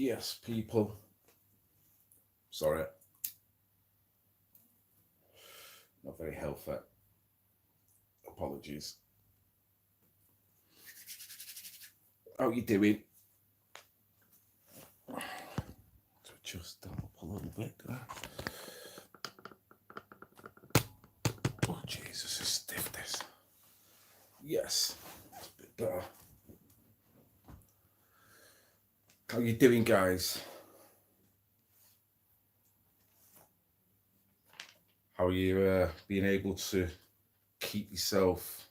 Yes, people. Sorry, not very healthy. Apologies. How you doing? To adjust that up a little bit. Oh Jesus, it's stiff this. Yes, it's a bit better. How you doing, guys? How are you being able to keep yourself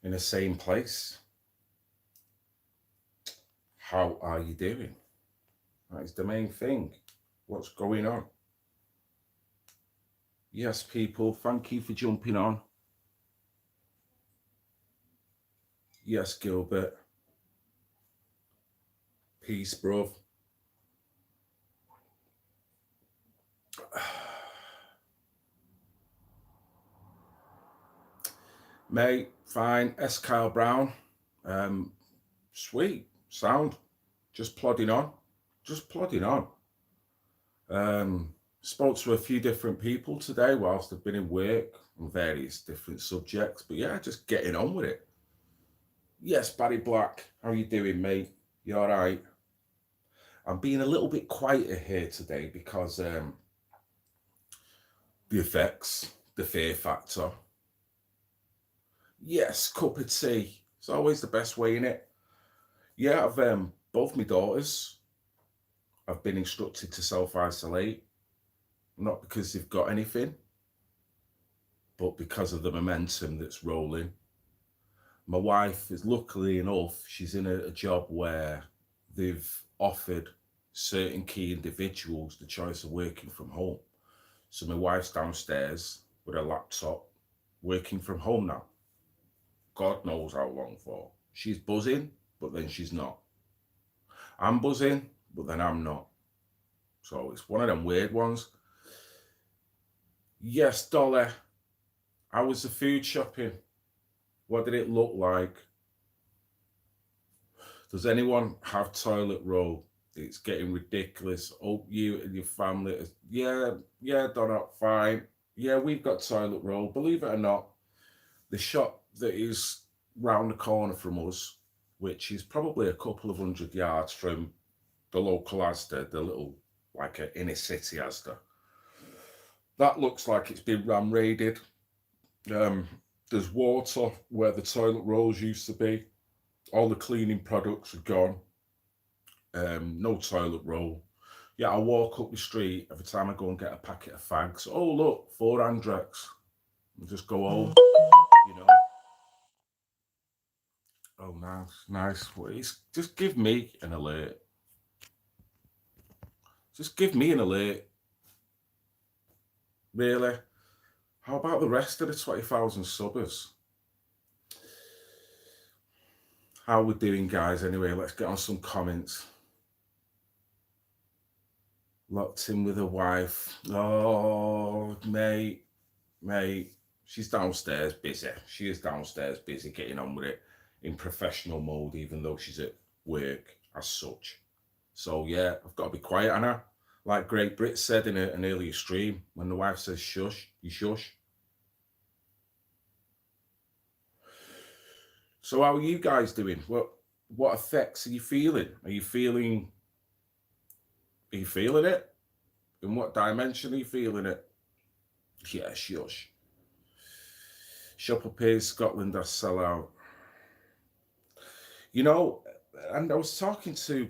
in the same place? How are you doing? That is the main thing. What's going on? Yes, people, thank you for jumping on. Yes, Gilbert. Peace, bruv. Mate, fine. S. Kyle Brown. Sweet. Sound. Just plodding on. Just plodding on. Spoke to a few different people today whilst I've been in work on various different subjects. But yeah, just getting on with it. Yes, Barry Black. How you doing, mate? You all right? I'm being a little bit quieter here today because the effects, the fear factor. Yes, cup of tea. It's always the best way, innit? Yeah, I've both my daughters have been instructed to self-isolate, not because they've got anything, but because of the momentum that's rolling. My wife is, luckily enough, she's in a job where they've offered certain key individuals the choice of working from home. So my wife's downstairs with her laptop, working from home now. God knows how long for. She's buzzing, but then she's not. I'm buzzing, but then I'm not. So it's one of them weird ones. Yes, Dolly. How was the food shopping? What did it look like? Does anyone have toilet roll? It's getting ridiculous. Oh, you and your family. Yeah, Donna, fine. Yeah, we've got toilet roll. Believe it or not, the shop that is round the corner from us, which is probably a couple of 100 yards from the local Asda, the little, like an inner city Asda, that looks like it's been ram raided. There's water where the toilet rolls used to be. All the cleaning products are gone. No toilet roll. Yeah, I walk up the street every time I go and get a packet of fags. Oh, look, 4 Andrex. I just go home, you know. Oh, nice. Well, just give me an alert. Just give me an alert. Really? How about the rest of the 20,000 subbers? How we doing, guys? Anyway, let's get on some comments. Locked in with a wife. Oh, mate. She's downstairs busy. She is downstairs busy getting on with it in professional mode, even though she's at work as such. So yeah, I've got to be quiet, Anna. Like Great Brit said in an earlier stream, when the wife says shush, you shush. So how are you guys doing? What effects are you feeling? Are you feeling it? In what dimension are you feeling it? Yeah, shush. Shop appears Scotland does sell out. You know, and I was talking to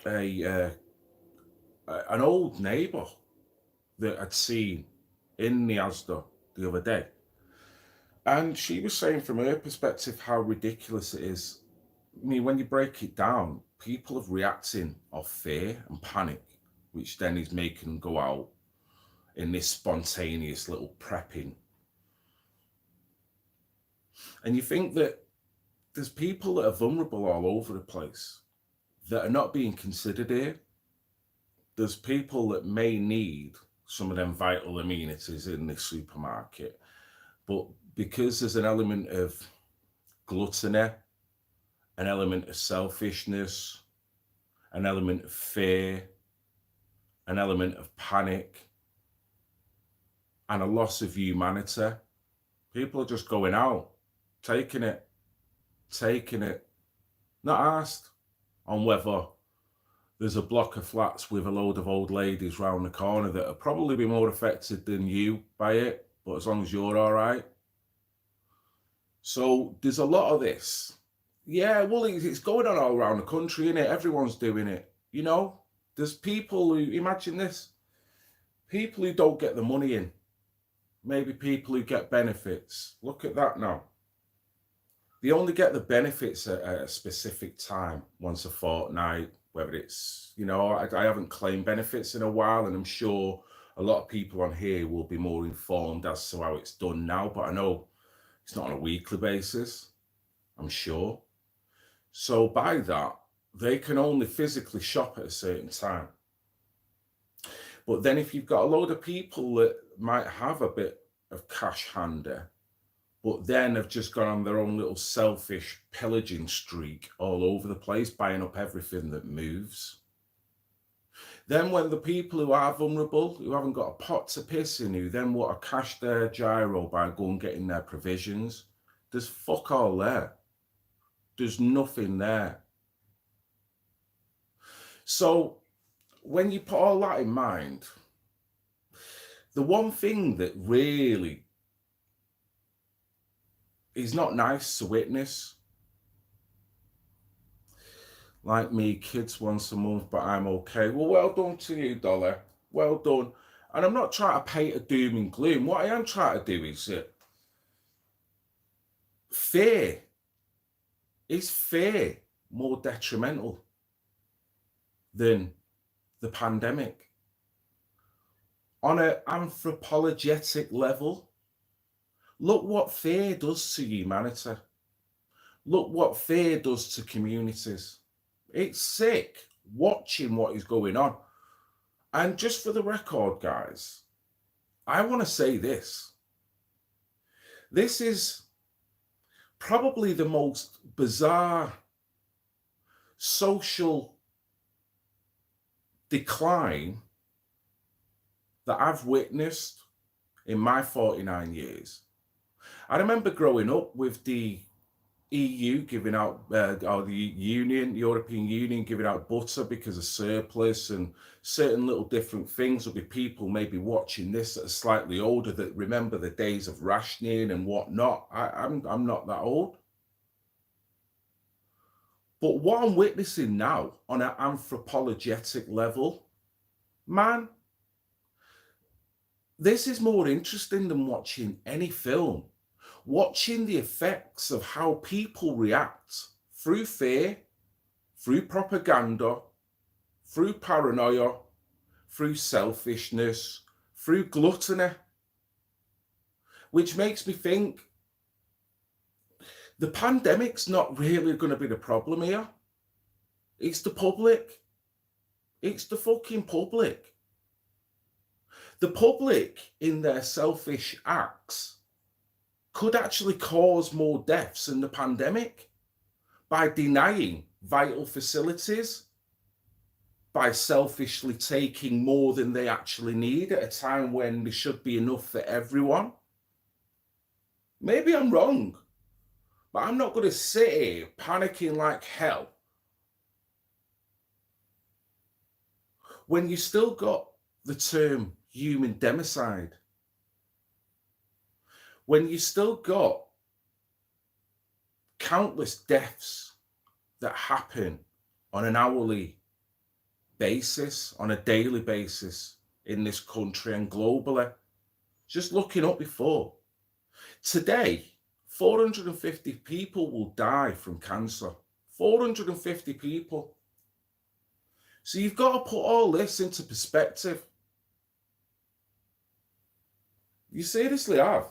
an old neighbour that I'd seen in the Asda the other day. And she was saying from her perspective how ridiculous it is. I mean, when you break it down, people are reacting of fear and panic, which then is making them go out in this spontaneous little prepping. And you think that there's people that are vulnerable all over the place that are not being considered here. There's people that may need some of them vital amenities in this supermarket, but because there's an element of gluttony, an element of selfishness, an element of fear, an element of panic, and a loss of humanity. People are just going out, taking it, not asked on whether there's a block of flats with a load of old ladies round the corner that will probably be more affected than you by it, but as long as you're all right. So there's a lot of this. Yeah, well, it's going on all around the country, innit? Everyone's doing it. You know, there's people who, imagine this, people who don't get the money in, maybe people who get benefits. Look at that now. They only get the benefits at a specific time, once a fortnight, whether it's, you know, I haven't claimed benefits in a while, and I'm sure a lot of people on here will be more informed as to how it's done now, but I know it's not on a weekly basis, I'm sure. So by that, they can only physically shop at a certain time. But then if you've got a load of people that might have a bit of cash handy, but then have just gone on their own little selfish pillaging streak all over the place, buying up everything that moves. Then when the people who are vulnerable, who haven't got a pot to piss in, who then want to cash their gyro by going getting their provisions, there's fuck all there. There's nothing there. So when you put all that in mind, the one thing that really is not nice to witness, like me, kids once a month, but I'm okay. Well done to you, Dollar. Well done. And I'm not trying to paint a doom and gloom. What I am trying to do is fear. Is fear more detrimental than the pandemic? On an anthropologetic level, look what fear does to humanity. Look what fear does to communities. It's sick watching what is going on. And just for the record, guys, I want to say this. This is probably the most bizarre social decline that I've witnessed in my 49 years. I remember growing up with the EU giving out, or the European Union giving out butter because of surplus, and certain little different things. Will be people maybe watching this that are slightly older that remember the days of rationing and whatnot. I'm not that old. But what I'm witnessing now on an anthropologetic level, man, this is more interesting than watching any film. Watching the effects of how people react through fear, through propaganda, through paranoia, through selfishness, through gluttony, which makes me think the pandemic's not really going to be the problem here. It's the public. It's the fucking public. The public, in their selfish acts, could actually cause more deaths than the pandemic by denying vital facilities, by selfishly taking more than they actually need at a time when there should be enough for everyone. Maybe I'm wrong, but I'm not going to sit here panicking like hell when you still got the term human democide, when you still got countless deaths that happen on an hourly basis, on a daily basis in this country and globally. Just looking up before. Today, 450 people will die from cancer. 450 people. So you've got to put all this into perspective. You seriously have.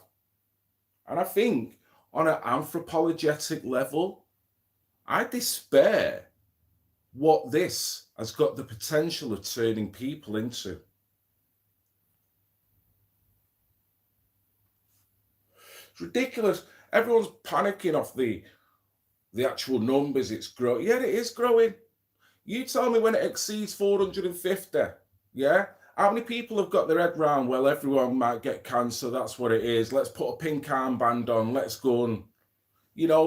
And I think on an anthropologetic level, I despair what this has got the potential of turning people into. It's ridiculous. Everyone's panicking off the actual numbers. It's growing. Yeah, it is growing. You tell me when it exceeds 450, yeah? How many people have got their head round, well, everyone might get cancer, that's what it is. Let's put a pink armband on, let's go and,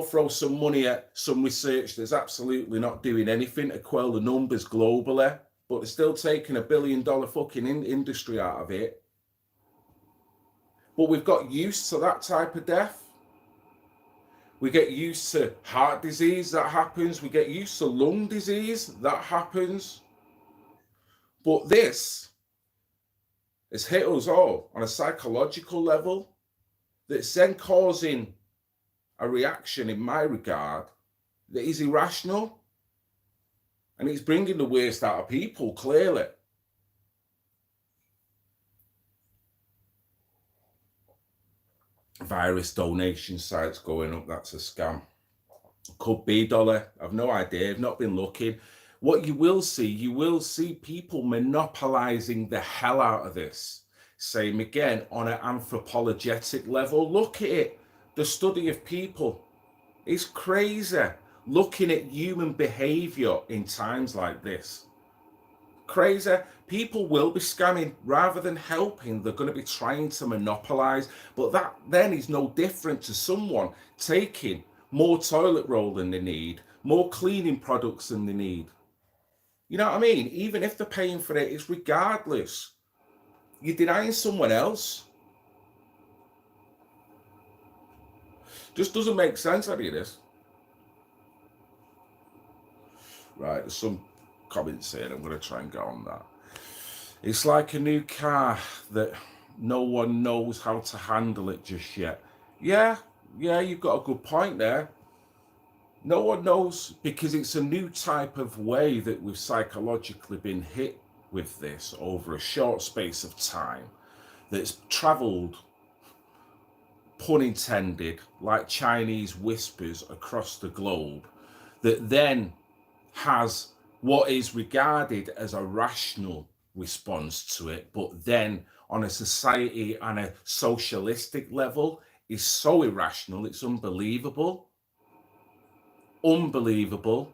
throw some money at some research that's absolutely not doing anything to quell the numbers globally, but they're still taking $1 billion fucking industry out of it. But we've got used to that type of death. We get used to heart disease, that happens. We get used to lung disease, that happens. But this has hit us all on a psychological level that's then causing a reaction, in my regard, that is irrational. And it's bringing the worst out of people, clearly. Virus donation sites going up, that's a scam. Could be, Dolly. I've no idea. I've not been looking. What you will see people monopolizing the hell out of this. Same again on an anthropologetic level. Look at it. The study of people is crazy. Looking at human behavior in times like this. Crazy. People will be scamming rather than helping. They're going to be trying to monopolize. But that then is no different to someone taking more toilet roll than they need, more cleaning products than they need. You know what I mean? Even if they're paying for it, it's regardless. You're denying someone else. Just doesn't make sense, any of this. Right, there's some comments here. I'm going to try and get on that. It's like a new car that no one knows how to handle it just yet. Yeah, you've got a good point there. No one knows, because it's a new type of way that we've psychologically been hit with this over a short space of time, that's travelled, pun intended, like Chinese whispers across the globe, that then has what is regarded as a rational response to it, but then on a society and a socialistic level is so irrational, it's unbelievable. Unbelievable.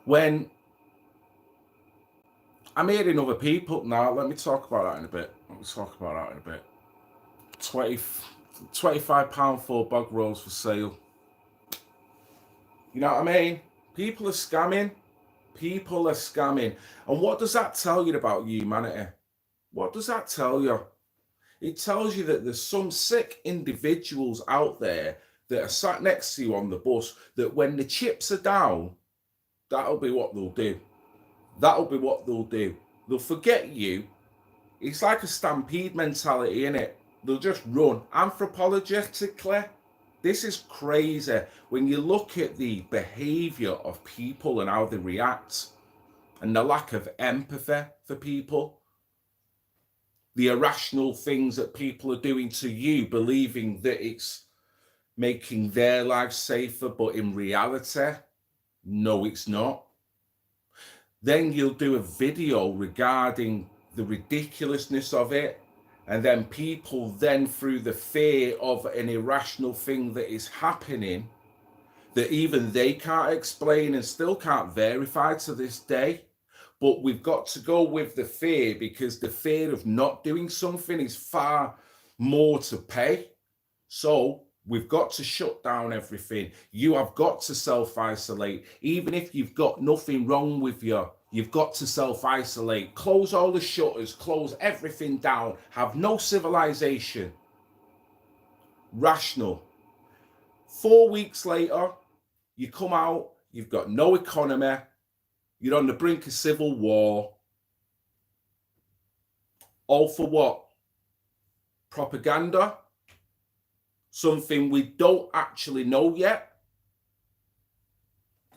When I'm hearing other people now, let me talk about that in a bit. 25 pound 4 bog rolls for sale. You know what I mean? People are scamming. And what does that tell you about humanity? What does that tell you? It tells you that there's some sick individuals out there that are sat next to you on the bus, that when the chips are down, that'll be what they'll do. They'll forget you. It's like a stampede mentality, innit? They'll just run. Anthropologically, this is crazy. When you look at the behavior of people and how they react, and the lack of empathy for people, the irrational things that people are doing to you, believing that it's making their life safer, but in reality, no, it's not. Then you'll do a video regarding the ridiculousness of it, and then people then, through the fear of an irrational thing that is happening, that even they can't explain and still can't verify to this day, but we've got to go with the fear, because the fear of not doing something is far more to pay. So we've got to shut down everything. You have got to self-isolate. Even if you've got nothing wrong with you, you've got to self-isolate. Close all the shutters, close everything down, have no civilization. Rational. 4 weeks later, you come out, you've got no economy, you're on the brink of civil war. All for what? Propaganda? Something we don't actually know yet.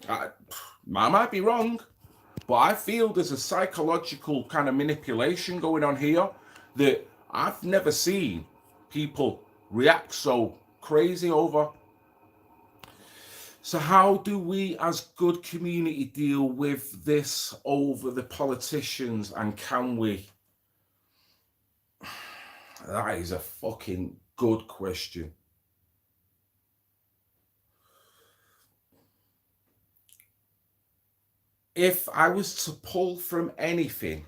I might be wrong, but I feel there's a psychological kind of manipulation going on here that I've never seen people react so crazy over. So how do we as good community deal with this over the politicians, and can we? That is a fucking good question. If I was to pull from anything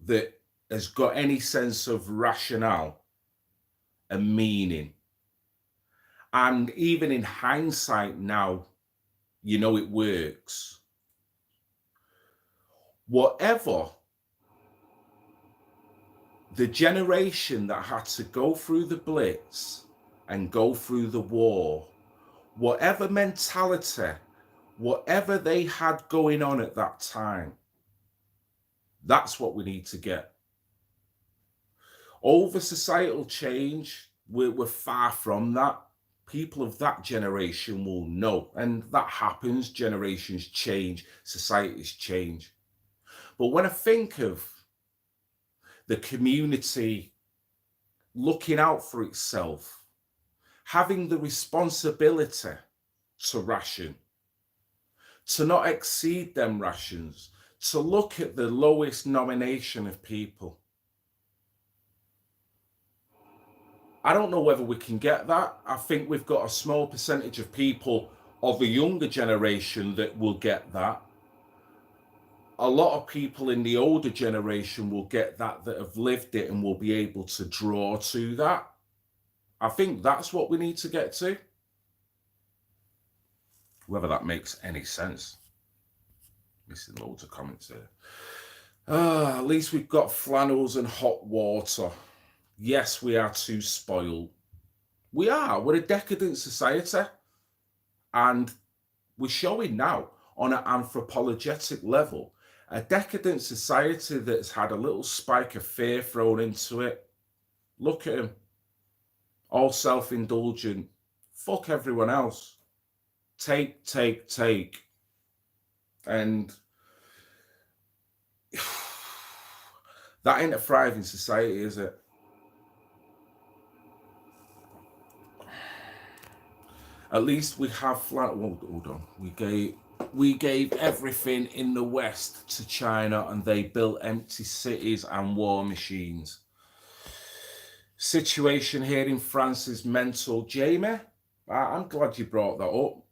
that has got any sense of rationale and meaning, and even in hindsight now, you know it works. Whatever the generation that had to go through the Blitz and go through the war, whatever mentality, whatever they had going on at that time, that's what we need to get. Over societal change, we're far from that. People of that generation will know, and that happens. Generations change, societies change. But when I think of the community looking out for itself, having the responsibility to ration, to not exceed them rations, to look at the lowest nomination of people, I don't know whether we can get that. I think we've got a small percentage of people of a younger generation that will get that. A lot of people in the older generation will get that have lived it and will be able to draw to that. I think that's what we need to get to. Whether that makes any sense. Missing loads of comments here. At least we've got flannels and hot water. Yes, we are too spoiled. We are. We're a decadent society. And we're showing now on an anthropologetic level a decadent society that's had a little spike of fear thrown into it. Look at them. All self-indulgent. Fuck everyone else. Take, take, take. And that ain't a thriving society, is it? At least we have hold on. We gave everything in the West to China, and they built empty cities and war machines. Situation here in France is mental. Jamie, I'm glad you brought that up.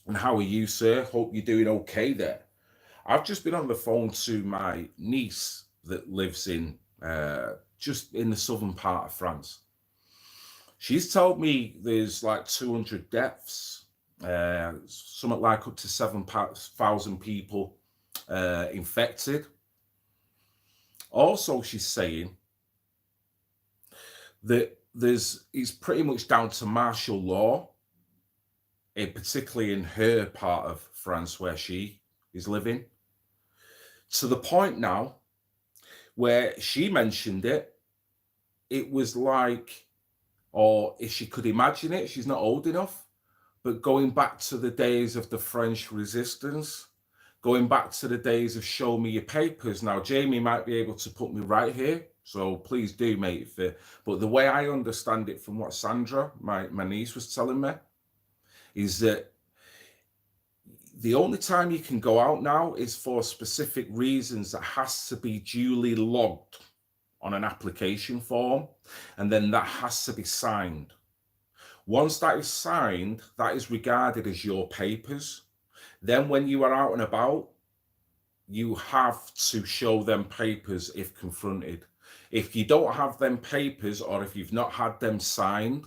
And how are you, sir? Hope you're doing okay there. I've just been on the phone to my niece that lives in just in the southern part of France. She's told me there's like 200 deaths, something like up to 7,000 people infected. Also, she's saying that it's pretty much down to martial law, particularly in her part of France where she is living, to the point now where she mentioned it was like, or if she could imagine it, she's not old enough, but going back to the days of the French resistance, going back to the days of show me your papers. Now, Jamie might be able to put me right here, so please do, mate. But the way I understand it from what Sandra, my niece, was telling me, is that the only time you can go out now is for specific reasons that has to be duly logged on an application form, and then that has to be signed. Once that is signed, that is regarded as your papers. Then when you are out and about, you have to show them papers if confronted. If you don't have them papers, or if you've not had them signed,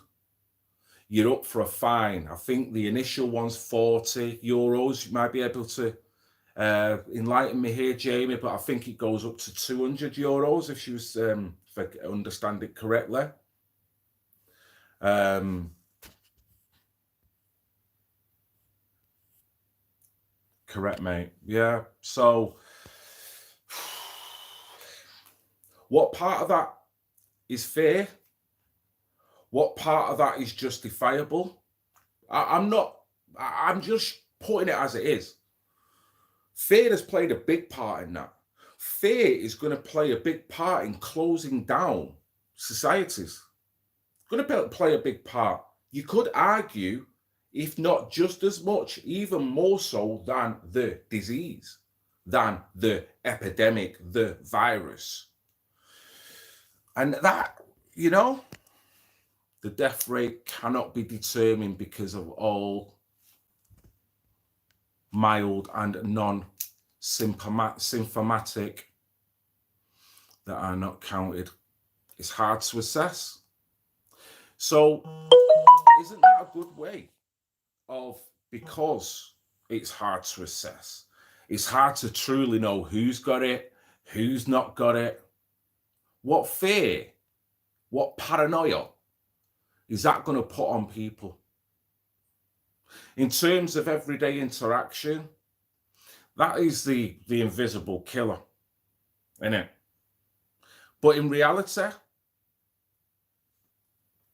you're up for a fine. I think the initial one's €40. You might be able to enlighten me here, Jamie, but I think it goes up to €200 if she was, if I understand it correctly. Correct, mate. Yeah. So, what part of that is fair? What part of that is justifiable? I'm just putting it as it is. Fear has played a big part in that. Fear is going to play a big part in closing down societies. It's going to play a big part. You could argue, if not just as much, even more so than the disease, than the epidemic, the virus. And that, the death rate cannot be determined because of all mild and symptomatic that are not counted. It's hard to assess. So, isn't that a good way of, because it's hard to assess, it's hard to truly know who's got it, who's not got it, what fear, what paranoia is that going to put on people? In terms of everyday interaction, that is the invisible killer, isn't it? But in reality,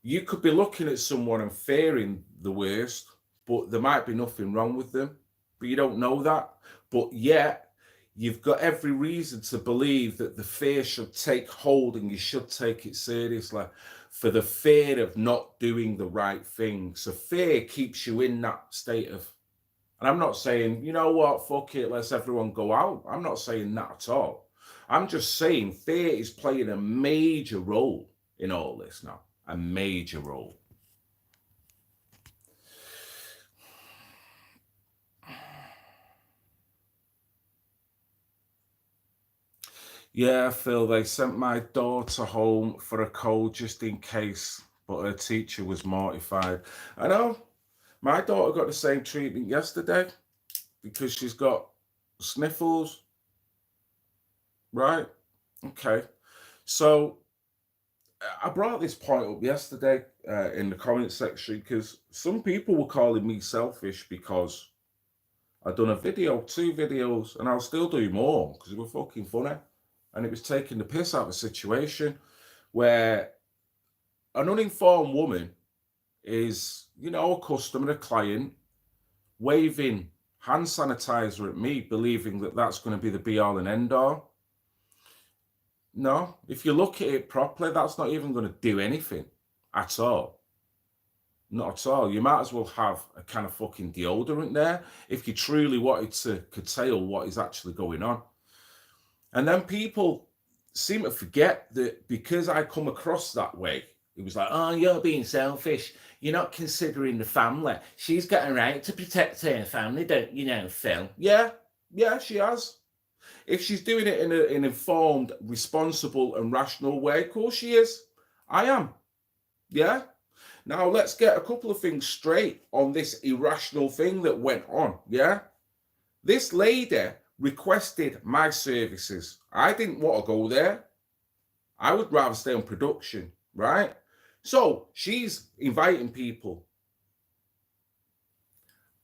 you could be looking at someone and fearing the worst, but there might be nothing wrong with them, but you don't know that. But yet, you've got every reason to believe that the fear should take hold and you should take it seriously, for the fear of not doing the right thing. So fear keeps you in that state of, and I'm not saying, you know what, fuck it, let's everyone go out. I'm not saying that at all. I'm just saying fear is playing a major role in all this now. A major role. Yeah, Phil, they sent my daughter home for a cold just in case, but her teacher was mortified. I know, my daughter got the same treatment yesterday because she's got sniffles, right? Okay. So I brought this point up yesterday in the comment section because some people were calling me selfish because I'd done a video, 2 videos, and I'll still do more because it was fucking funny. And it was taking the piss out of a situation where an uninformed woman is, you know, a customer, a client, waving hand sanitizer at me, believing that that's going to be the be all and end all. No, if you look at it properly, that's not even going to do anything at all. Not at all. You might as well have a kind of fucking deodorant there if you truly wanted to curtail what is actually going on. And then people seem to forget that because I come across that way, it was like, oh, you're being selfish. You're not considering the family. She's got a right to protect her family, don't you know, Phil? Yeah, she has. If she's doing it in an informed, responsible, and rational way, of course she is. I am. Yeah. Now let's get a couple of things straight on this irrational thing that went on. Yeah. This lady requested my services. I didn't want to go there. I would rather stay on production, right? So she's inviting people.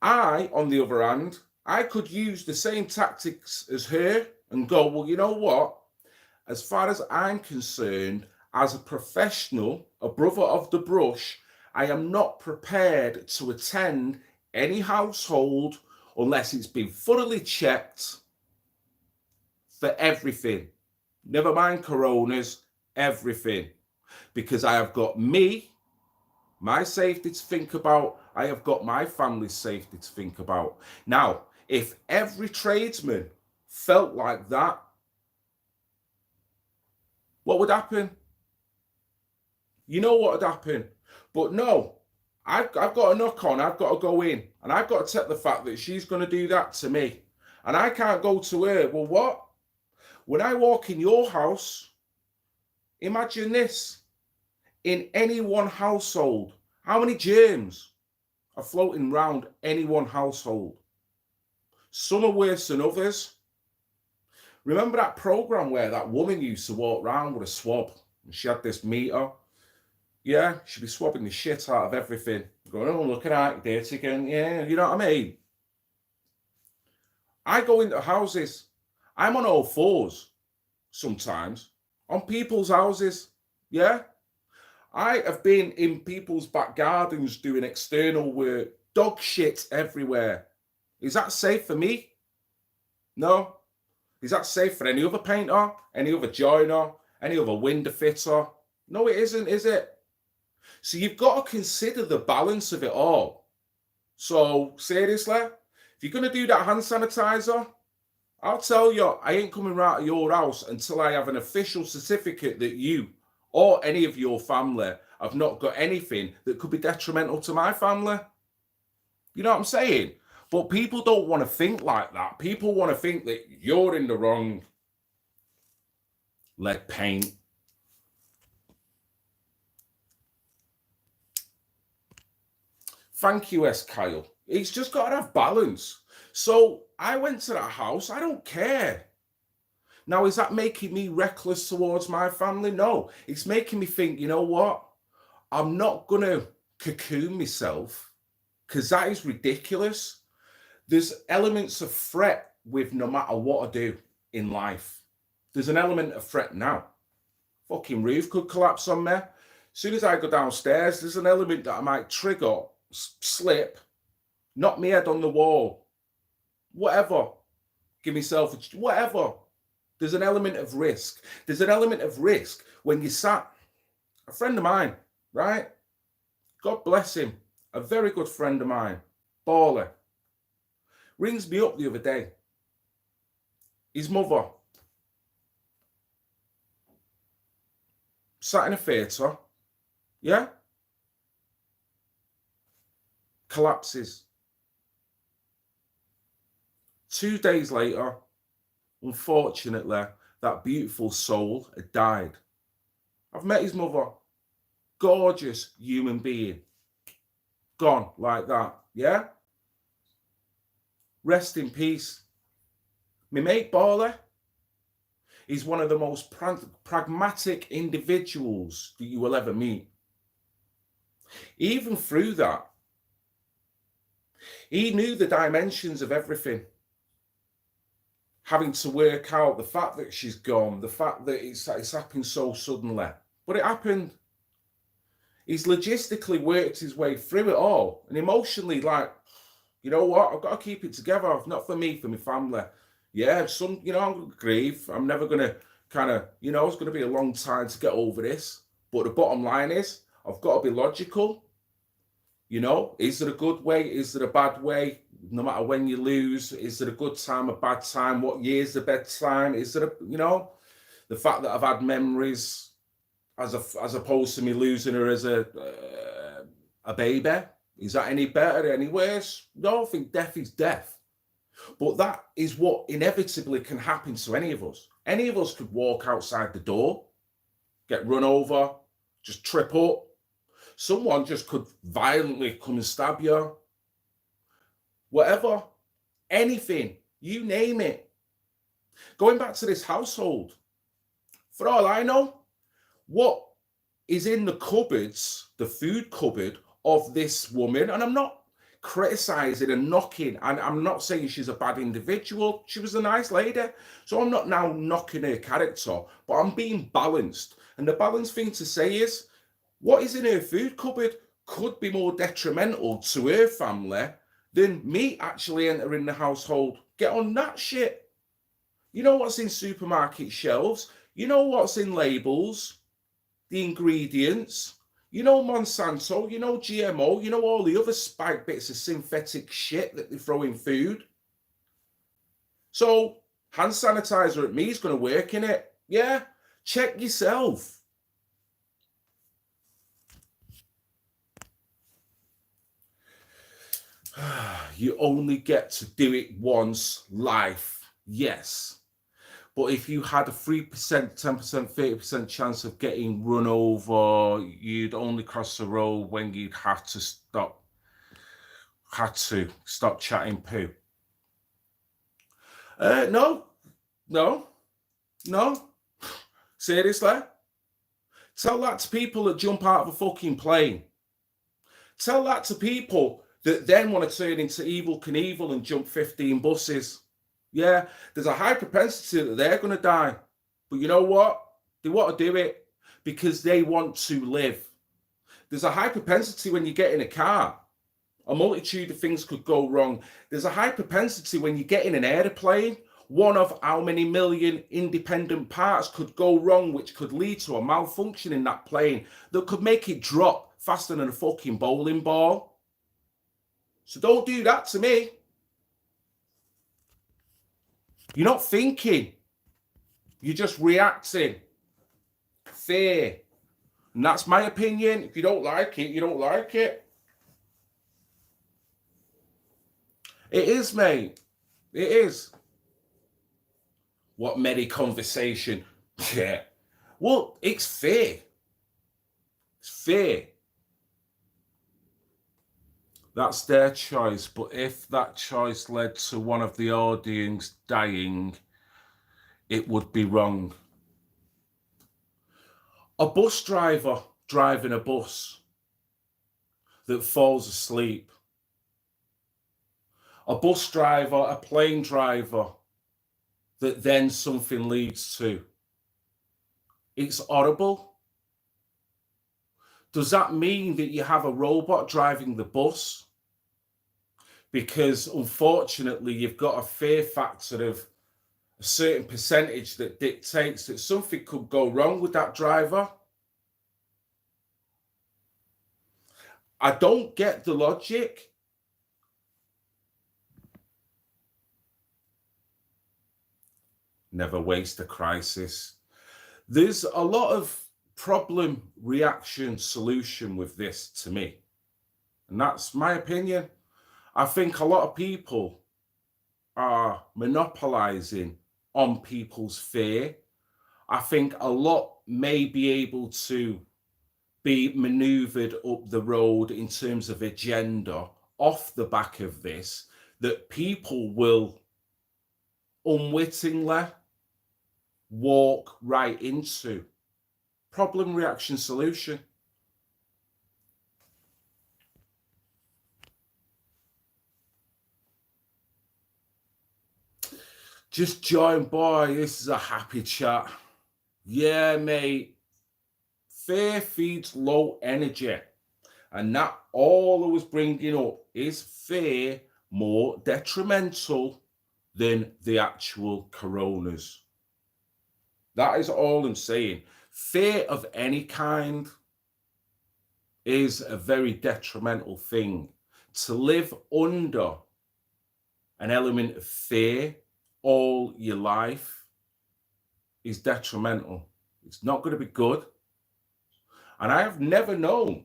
I, on the other hand, I could use the same tactics as her and go, well, you know what? As far as I'm concerned, as a professional, a brother of the brush, I am not prepared to attend any household unless it's been thoroughly checked for everything. Never mind coronas, everything. Because I have got me, my safety to think about. I have got my family's safety to think about. Now, if every tradesman felt like that, what would happen? You know what would happen? But no, I've got to knock on, I've got to go in, and I've got to take the fact that she's going to do that to me. And I can't go to her, well, what? When I walk in your house, imagine this. In any one household, how many germs are floating around any one household? Some are worse than others. Remember that program where that woman used to walk around with a swab and she had this meter? Yeah, she'd be swabbing the shit out of everything. Going, oh, look at that, dirty again. Yeah, you know what I mean? I go into houses. I'm on all fours sometimes on people's houses. Yeah. I have been in people's back gardens doing external work. Dog shit everywhere. Is that safe for me? No. Is that safe for any other painter, any other joiner, any other window fitter? No, it isn't, is it? So you've got to consider the balance of it all. So seriously, if you're going to do that hand sanitizer, I'll tell you, I ain't coming round to your house until I have an official certificate that you or any of your family have not got anything that could be detrimental to my family. You know what I'm saying? But people don't want to think like that. People want to think that you're in the wrong. Lead paint. Thank you, S. Kyle. It's just got to have balance. So I went to that house. I don't care. Now, is that making me reckless towards my family? No. It's making me think, you know what? I'm not going to cocoon myself because that is ridiculous. There's elements of threat with no matter what I do in life. There's an element of threat now. Fucking roof could collapse on me. As soon as I go downstairs, there's an element that I might trigger, slip, knock my head on the wall, whatever. Give myself whatever. There's an element of risk. There's an element of risk when you sat. A friend of mine, right? God bless him. A very good friend of mine, baller, rings me up the other day. His mother sat in a theatre, yeah? Collapses. 2 days later, unfortunately, that beautiful soul had died. I've met his mother. Gorgeous human being. Gone like that, yeah? Rest in peace. My mate Barley, he's one of the most pragmatic individuals that you will ever meet. Even through that, he knew the dimensions of everything. Having to work out the fact that she's gone, the fact that it's happened so suddenly. But it happened. He's logistically worked his way through it all. And emotionally, like, you know what? I've got to keep it together. Not for me, for my family. Yeah, I'm going to grieve. I'm never going to it's going to be a long time to get over this. But the bottom line is, I've got to be logical. Is it a good way? Is it a bad way? No matter when you lose, is it a good time, a bad time? What year's the best time? Is it the fact that I've had memories as opposed to me losing her as a baby? Is that any better, any worse? No, I think death is death. But that is what inevitably can happen to any of us. Any of us could walk outside the door, get run over, just trip up. Someone just could violently come and stab you. Whatever, anything, you name it. Going back to this household, for all I know, what is in the cupboards, the food cupboard of this woman, and I'm not criticizing and knocking, and I'm not saying she's a bad individual. She was a nice lady. So I'm not now knocking her character, but I'm being balanced. And the balanced thing to say is, what is in her food cupboard could be more detrimental to her family than me actually entering the household. Get on that shit. You know what's in supermarket shelves? You know what's in labels, the ingredients. You know Monsanto, you know GMO, you know all the other spike bits of synthetic shit that they throw in food. So hand sanitizer at me is going to work in it. Yeah, check yourself. You only get to do it once, life, yes. But if you had a 3%, 10%, 30% chance of getting run over, you'd only cross the road when you'd have to stop chatting poo. No. Seriously? Tell that to people that jump out of a fucking plane. Tell that to people that then want to turn into Evel Knievel and jump 15 buses. Yeah, there's a high propensity that they're going to die. But you know what? They want to do it because they want to live. There's a high propensity when you get in a car. A multitude of things could go wrong. There's a high propensity when you get in an airplane. One of how many million independent parts could go wrong, which could lead to a malfunction in that plane that could make it drop faster than a fucking bowling ball. So don't do that to me. You're not thinking. You're just reacting. Fear. And that's my opinion. If you don't like it, you don't like it. It is, mate. It is. What many conversation? Yeah. Well, it's fear. It's fear. That's their choice. But if that choice led to one of the audience dying, it would be wrong. A bus driver driving a bus that falls asleep. A bus driver, a plane driver that then something leads to. It's horrible. Does that mean that you have a robot driving the bus? Because unfortunately, you've got a fear factor of a certain percentage that dictates that something could go wrong with that driver. I don't get the logic. Never waste a crisis. There's a lot of problem, reaction, solution with this to me. And that's my opinion. I think a lot of people are monopolizing on people's fear. I think a lot may be able to be maneuvered up the road in terms of agenda off the back of this, that people will unwittingly walk right into. Problem, reaction, solution. Just join, boy. This is a happy chat. Yeah, mate. Fear feeds low energy. And that all I was bringing up is fear more detrimental than the actual coronas. That is all I'm saying. Fear of any kind is a very detrimental thing. To live under an element of fear all your life is detrimental. It's not going to be good. And I have never known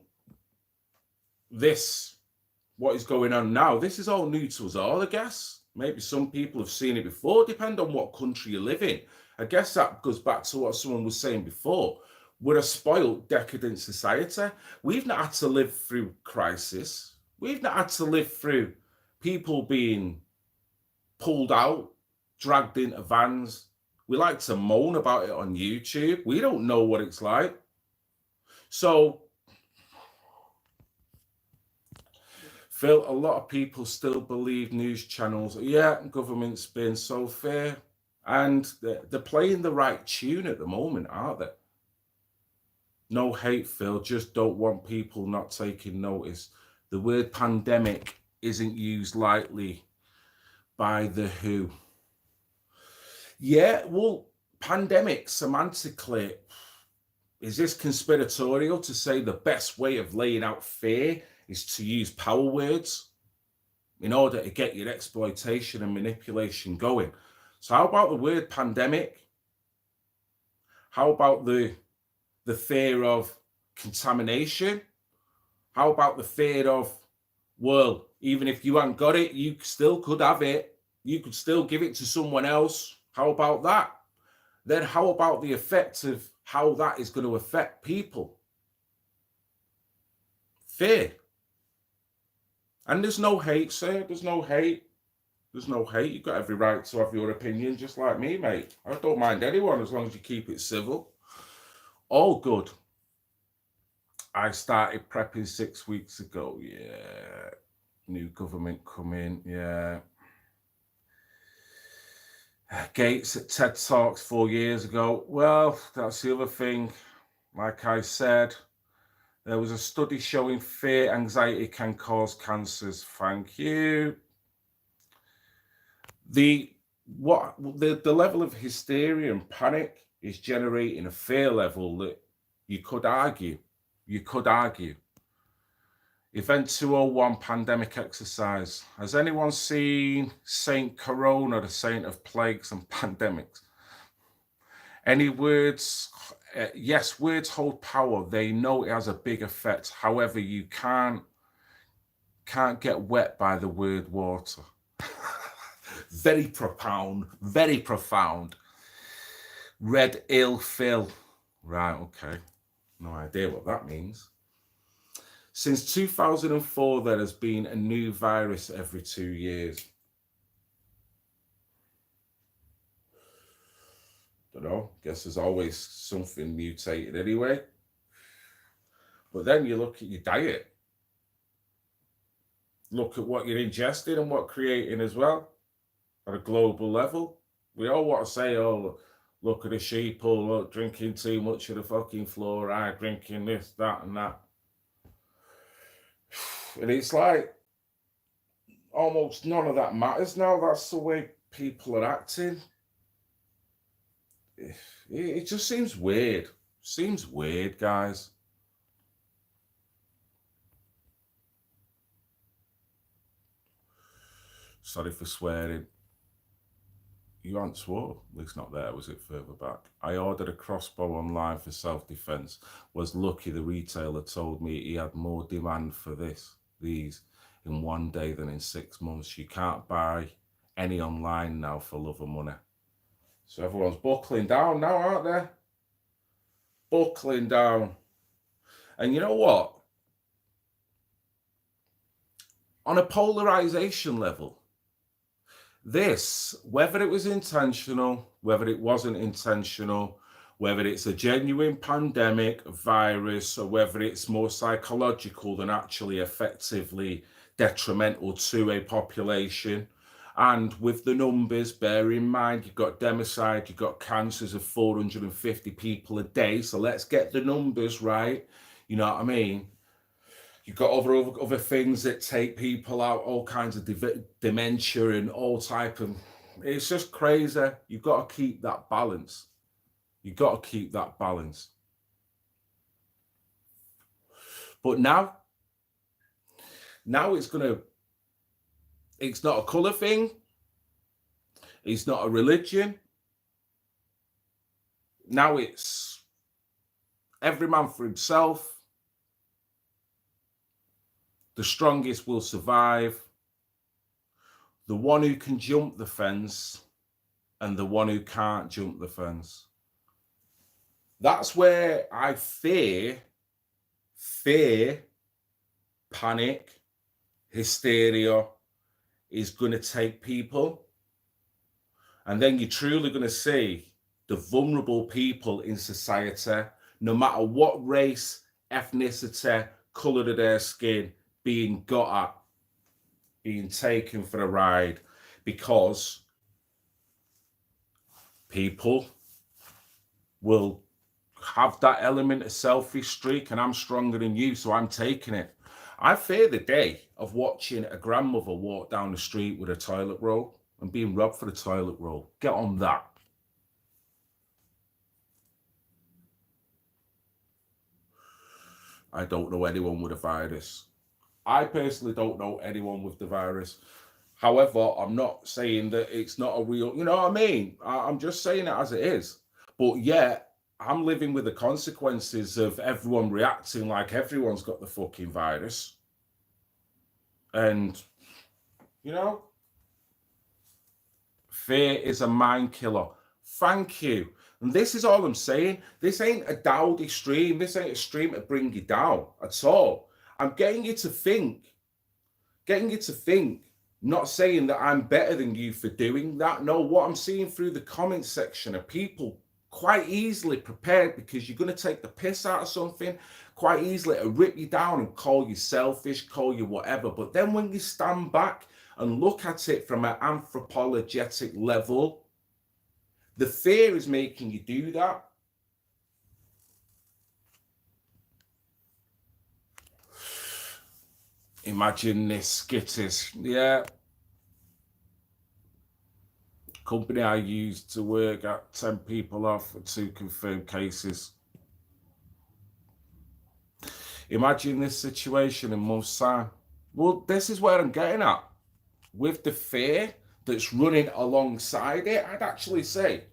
this, what is going on now. This is all new to us all, I guess. Maybe some people have seen it before, depend on what country you live in. I guess that goes back to what someone was saying before. We're a spoiled, decadent society. We've not had to live through crisis. We've not had to live through people being pulled out, dragged into vans. We like to moan about it on YouTube. We don't know what it's like. So, Phil, a lot of people still believe news channels. Yeah, government's been so fair. And they're playing the right tune at the moment, aren't they? No hate, Phil, just don't want people not taking notice. The word pandemic isn't used lightly by the WHO. Yeah, well, pandemic, semantically, is this conspiratorial to say the best way of laying out fear is to use power words in order to get your exploitation and manipulation going? So how about the word pandemic? How about the fear of contamination? How about the fear of, well, even if you haven't got it, you still could have it. You could still give it to someone else. How about that? Then how about the effect of how that is going to affect people? Fear. And there's no hate, sir. There's no hate. There's no hate. You've got every right to have your opinion, just like me, mate. I don't mind anyone as long as you keep it civil. All good. I started prepping 6 weeks ago. Yeah. New government coming. Yeah. Gates at TED Talks 4 years ago. Well, that's the other thing. Like I said, there was a study showing fear, anxiety can cause cancers. Thank you. The level of hysteria and panic is generating a fear level that you could argue. Event 201 pandemic exercise. Has anyone seen Saint Corona, the saint of plagues and pandemics? Any words? Yes, words hold power. They know it has a big effect. However, you can't get wet by the word water. Very profound, very profound. Red ill Phil. Right, okay. No idea what that means. Since 2004, there has been a new virus every 2 years. Don't know. Guess there's always something mutated anyway. But then you look at your diet. Look at what you're ingesting and what creating as well at a global level. We all want to say, oh, look at the sheep, oh, look, drinking too much of the fucking fluoride, drinking this, that, and that. And it's like almost none of that matters now. That's the way people are acting. It just seems weird. Seems weird, guys. Sorry for swearing. You aren't swore. At least not there, was it? Further back. I ordered a crossbow online for self-defense. Was lucky the retailer told me he had more demand for these in 1 day than in 6 months. You can't buy any online now for love or money. So everyone's buckling down now, aren't they? Buckling down. And you know what? On a polarization level, this, whether it was intentional, whether it wasn't intentional, whether it's a genuine pandemic, virus, or whether it's more psychological than actually effectively detrimental to a population. And with the numbers, bear in mind, you've got democide, you've got cancers of 450 people a day. So let's get the numbers right. You know what I mean? You've got other things that take people out, all kinds of dementia and all type of... It's just crazy. You've got to keep that balance. You've got to keep that balance. But now it's not a colour thing. It's not a religion. Now it's every man for himself. The strongest will survive. The one who can jump the fence and the one who can't jump the fence. That's where I fear, panic, hysteria is going to take people. And then you're truly going to see the vulnerable people in society, no matter what race, ethnicity, colour of their skin, being got at, being taken for a ride, because people will have that element of selfish streak, and I'm stronger than you, so I'm taking it. I fear the day of watching a grandmother walk down the street with a toilet roll and being robbed for the toilet roll. Get on that. I don't know anyone with a virus. I personally don't know anyone with the virus. However, I'm not saying that it's not a real, you know what I mean? I'm just saying it as it is. But yet, I'm living with the consequences of everyone reacting like everyone's got the fucking virus. And, you know, fear is a mind killer. Thank you. And this is all I'm saying. This ain't a dowdy stream. This ain't a stream to bring you down at all. I'm getting you to think. Not saying that I'm better than you for doing that. No, what I'm seeing through the comment section are people quite easily prepared, because you're going to take the piss out of something, quite easily to rip you down and call you selfish, call you whatever. But then when you stand back and look at it from an anthropologetic level, the fear is making you do that. Imagine this skittish. Yeah. Company I used to work at, 10 people off for 2 confirmed cases. Imagine this situation in months' time. Well, this is where I'm getting at. With the fear that's running alongside it, I'd actually say,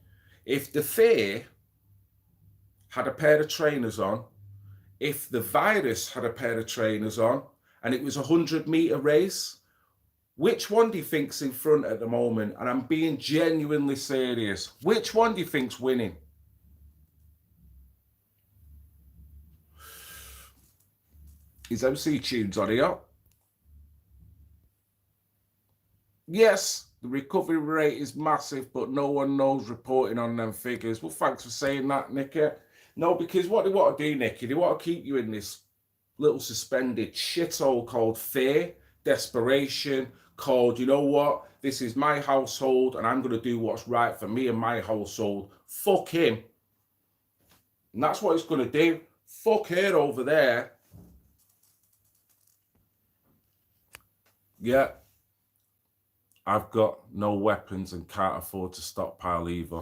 if the fear had a pair of trainers on, if the virus had a pair of trainers on, and it was a 100-meter race, Which one do you think's in front at the moment? And I'm being genuinely serious. Which one do you think's winning? Is MC Tunes on here? Yes, the recovery rate is massive, but no one knows reporting on them figures. Well, thanks for saying that, Nicky. No, because what they want to do, Nicky, they want to keep you in this little suspended shithole called fear, desperation, called, you know what, this is my household and I'm going to do what's right for me and my household. Fuck him. And that's what it's going to do. Fuck her over there. Yeah. I've got no weapons and can't afford to stockpile either.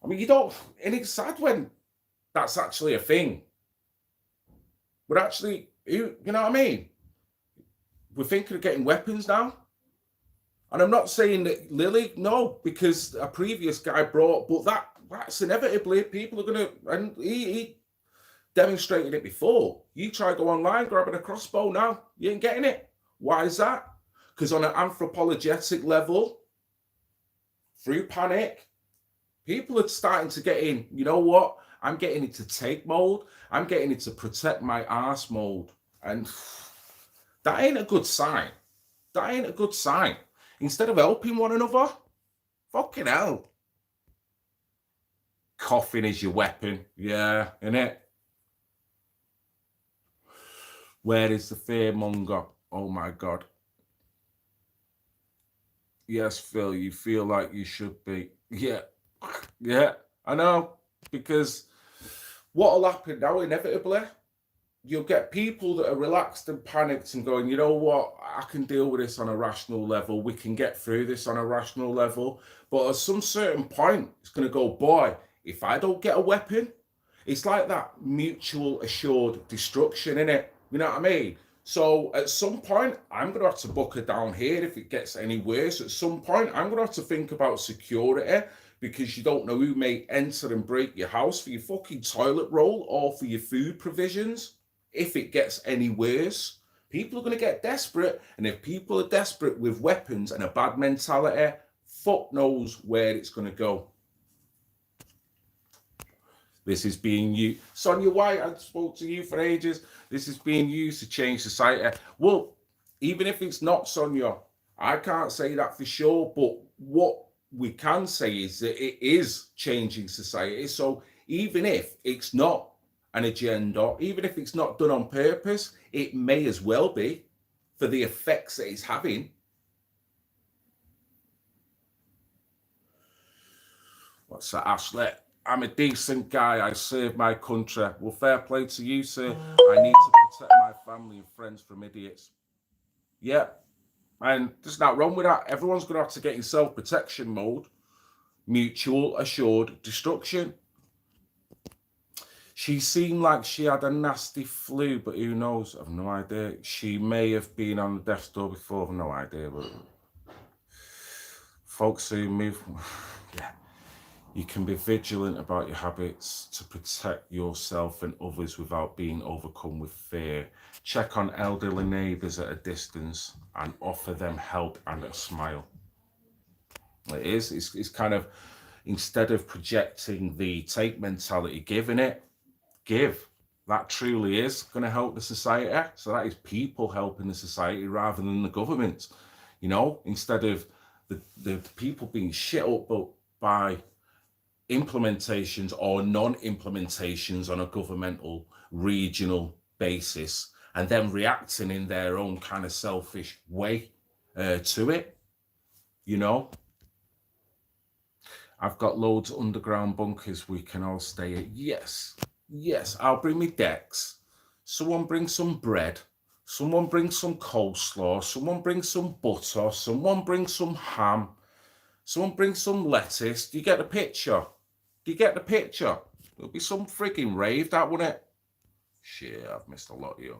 I mean, you don't, and it's sad when that's actually a thing. But actually, you know what I mean? We're thinking of getting weapons now. And I'm not saying that Lily, no, because a previous guy brought, but that's inevitably people are going to, and he demonstrated it before. You try go online grabbing a crossbow now, you ain't getting it. Why is that? Because on an anthropologetic level, through panic, people are starting to get in, you know what? I'm getting into take mode. I'm getting into protect my arse mode. And that ain't a good sign. That ain't a good sign. Instead of helping one another, fucking hell. Coughing is your weapon. Yeah, innit? Where is the fearmonger? Oh my God. Yes, Phil, you feel like you should be. Yeah, yeah, I know. Because what'll happen now, inevitably, you'll get people that are relaxed and panicked and going, you know what, I can deal with this on a rational level. We can get through this on a rational level. But at some certain point, it's going to go, boy, if I don't get a weapon, it's like that mutual assured destruction, innit? You know what I mean? So at some point, I'm going to have to buckle down here if it gets any worse. At some point, I'm going to have to think about security because you don't know who may enter and break your house for your fucking toilet roll or for your food provisions. If it gets any worse, people are going to get desperate. And if people are desperate with weapons and a bad mentality, fuck knows where it's going to go. This is being used. Sonia White, I spoke to you for ages. This is being used to change society. Well, even if it's not, Sonia, I can't say that for sure. But what we can say is that it is changing society. So even if it's not an agenda, even if it's not done on purpose, it may as well be for the effects that it's having. What's that, Ashley? I'm a decent guy. I serve my country. Well, fair play to you, sir. I need to protect my family and friends from idiots. Yeah. And there's not wrong with that. Everyone's going to have to get in self-protection mode. Mutual assured destruction. She seemed like she had a nasty flu, but who knows? I've no idea. She may have been on the death's door before. I've no idea. But folks who move... yeah. You can be vigilant about your habits to protect yourself and others without being overcome with fear. Check on elderly neighbours at a distance and offer them help and a smile. It is. It's kind of, instead of projecting the take mentality, giving it, give. That truly is going to help the society. So that is people helping the society rather than the government. You know, instead of the people being shit up by implementations or non-implementations on a governmental regional basis and then reacting in their own kind of selfish way to it, you know. I've got loads of underground bunkers we can all stay at. Yes, I'll bring me decks. Someone bring some bread. Someone bring some coleslaw. Someone bring some butter. Someone bring some ham. Someone bring some lettuce. Do you get the picture? It'll be some frigging rave, that, wouldn't it? Shit, I've missed a lot of you.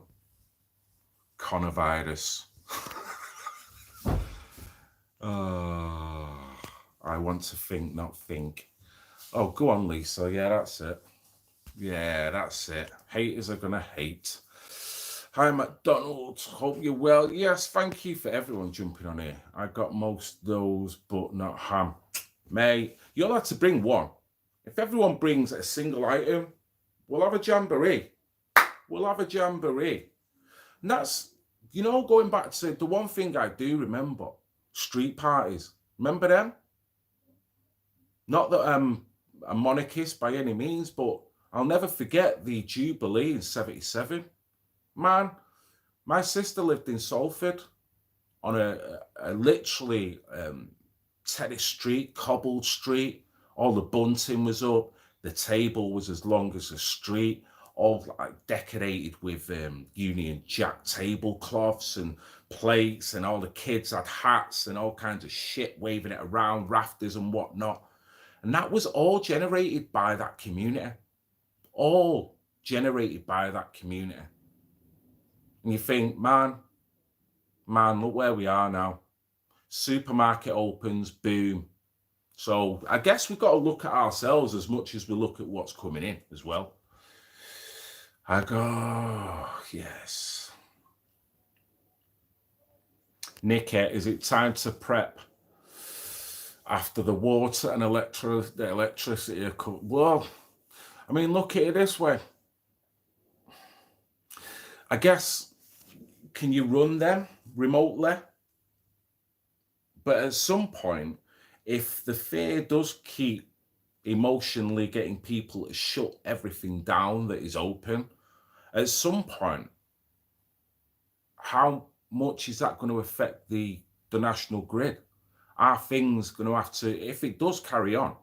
Coronavirus. I want to think, not think. Oh, go on, Lisa. Yeah, that's it. Haters are going to hate. Hi, McDonald. Hope you're well. Yes, thank you for everyone jumping on here. I got most of those, but not ham. Mate, you'll have to bring one. If everyone brings a single item, we'll have a jamboree. We'll have a jamboree. And that's, going back to the one thing I do remember, street parties. Remember them? Not that I'm a monarchist by any means, but I'll never forget the Jubilee in 77. Man, my sister lived in Salford on a literally terrace street, cobbled street. All the bunting was up. The table was as long as the street, all like decorated with Union Jack tablecloths and plates, and all the kids had hats and all kinds of shit waving it around, rafters and whatnot. And that was all generated by that community. All generated by that community. And you think, man, look where we are now. Supermarket opens, boom. So I guess we've got to look at ourselves as much as we look at what's coming in as well. I go, yes. Nicky, is it time to prep after the water and the electricity? Well, I mean, look at it this way. I guess, can you run them remotely? But at some point, if the fear does keep emotionally getting people to shut everything down that is open, at some point, how much is that going to affect the national grid? Are things going to have to, if it does carry on,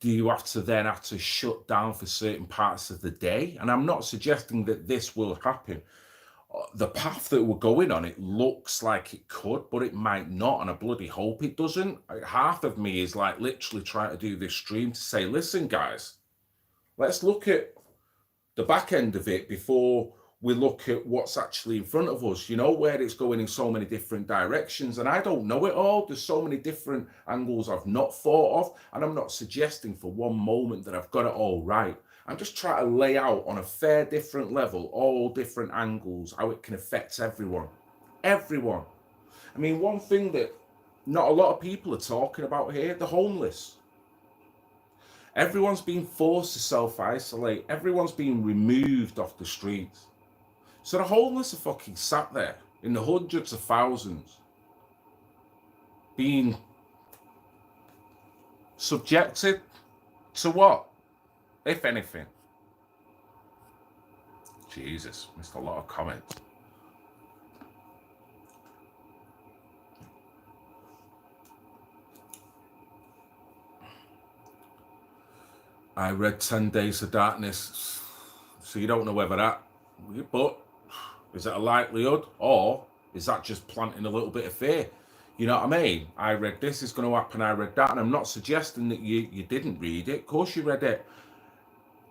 do you have to shut down for certain parts of the day? And I'm not suggesting that this will happen. The path that we're going on, it looks like it could, but it might not, and I bloody hope it doesn't. Half of me is like literally trying to do this stream to say, listen, guys, let's look at the back end of it before we look at what's actually in front of us, where it's going in so many different directions. And I don't know it all. There's so many different angles I've not thought of, and I'm not suggesting for one moment that I've got it all right. I'm just trying to lay out on a fair different level, all different angles, how it can affect everyone. Everyone. I mean, one thing that not a lot of people are talking about here, the homeless. Everyone's being forced to self-isolate. Everyone's being removed off the streets. So the homeless are fucking sat there in the hundreds of thousands, being subjected to what? If anything. Jesus, missed a lot of comments. I read 10 Days of Darkness, so you don't know whether that, but is it a likelihood, or is that just planting a little bit of fear? You know what I mean? I read this is going to happen, I read that, and I'm not suggesting that you didn't read it. Of course you read it.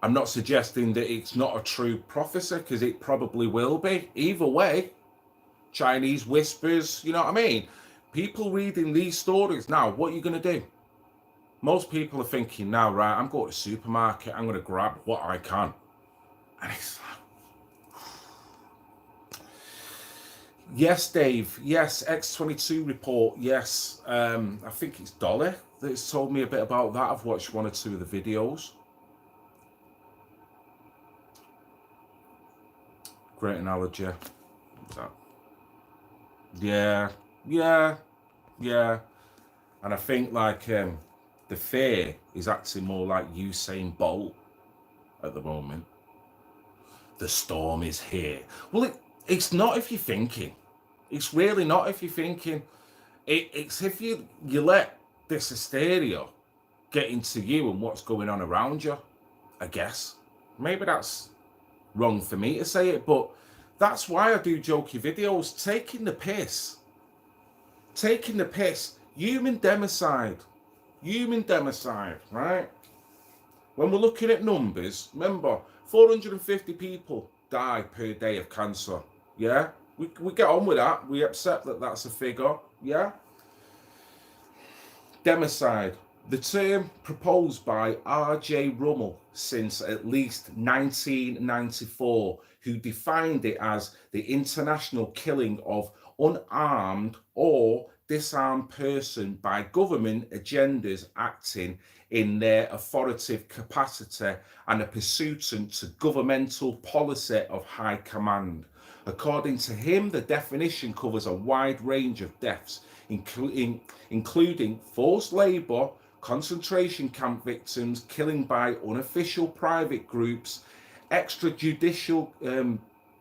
I'm not suggesting that it's not a true prophecy, because it probably will be. Either way, Chinese whispers, you know what I mean? People reading these stories now, what are you going to do? Most people are thinking now, right, I'm going to the supermarket, I'm going to grab what I can. And it's like, yes, Dave, yes, X22 report, yes. I think it's Dolly that's told me a bit about that. I've watched one or two of the videos. Great analogy. Yeah. And I think like the fear is acting more like Usain Bolt at the moment. The storm is here. Well, it's not if you're thinking. It's really not if you're thinking. It's if you let this hysteria get into you and what's going on around you, I guess. Maybe that's wrong for me to say it, but that's why I do jokey videos. Taking the piss. Human democide, right? When we're looking at numbers, remember, 450 people die per day of cancer, yeah? We get on with that. We accept that that's a figure, yeah? Democide. The term proposed by R.J. Rummel since at least 1994, who defined it as the international killing of unarmed or disarmed person by government agendas acting in their authoritative capacity and a pursuant to governmental policy of high command. According to him, the definition covers a wide range of deaths, including forced labour, concentration camp victims, killing by unofficial private groups, extrajudicial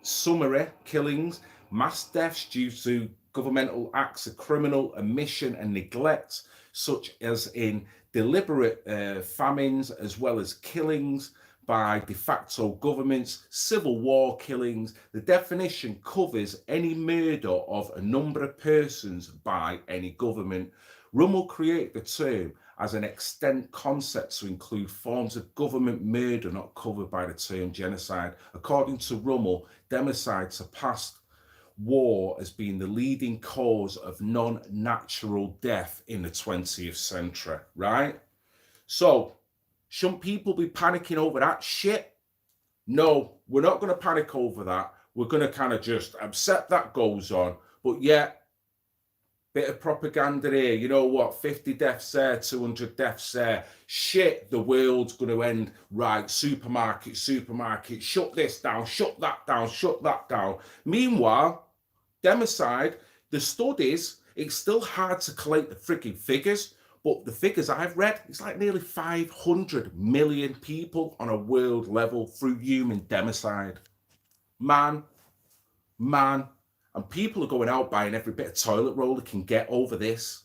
summary killings, mass deaths due to governmental acts of criminal omission and neglect, such as in deliberate famines, as well as killings by de facto governments, civil war killings. The definition covers any murder of a number of persons by any government. Rummel created the term as an extent concept to include forms of government murder not covered by the term genocide. According to Rummel, democide surpassed war as being the leading cause of non-natural death in the 20th century, right? So, shouldn't people be panicking over that shit? No, we're not going to panic over that. We're going to kind of just accept that goes on. But yeah, bit of propaganda here. You know what? 50 deaths there, 200 deaths there. Shit, the world's going to end. Right, supermarket, shut this down, shut that down, shut that down. Meanwhile, democide, the studies, it's still hard to collate the freaking figures, but the figures I've read, it's like nearly 500 million people on a world level through human democide. Man, and people are going out buying every bit of toilet roll they can get over this.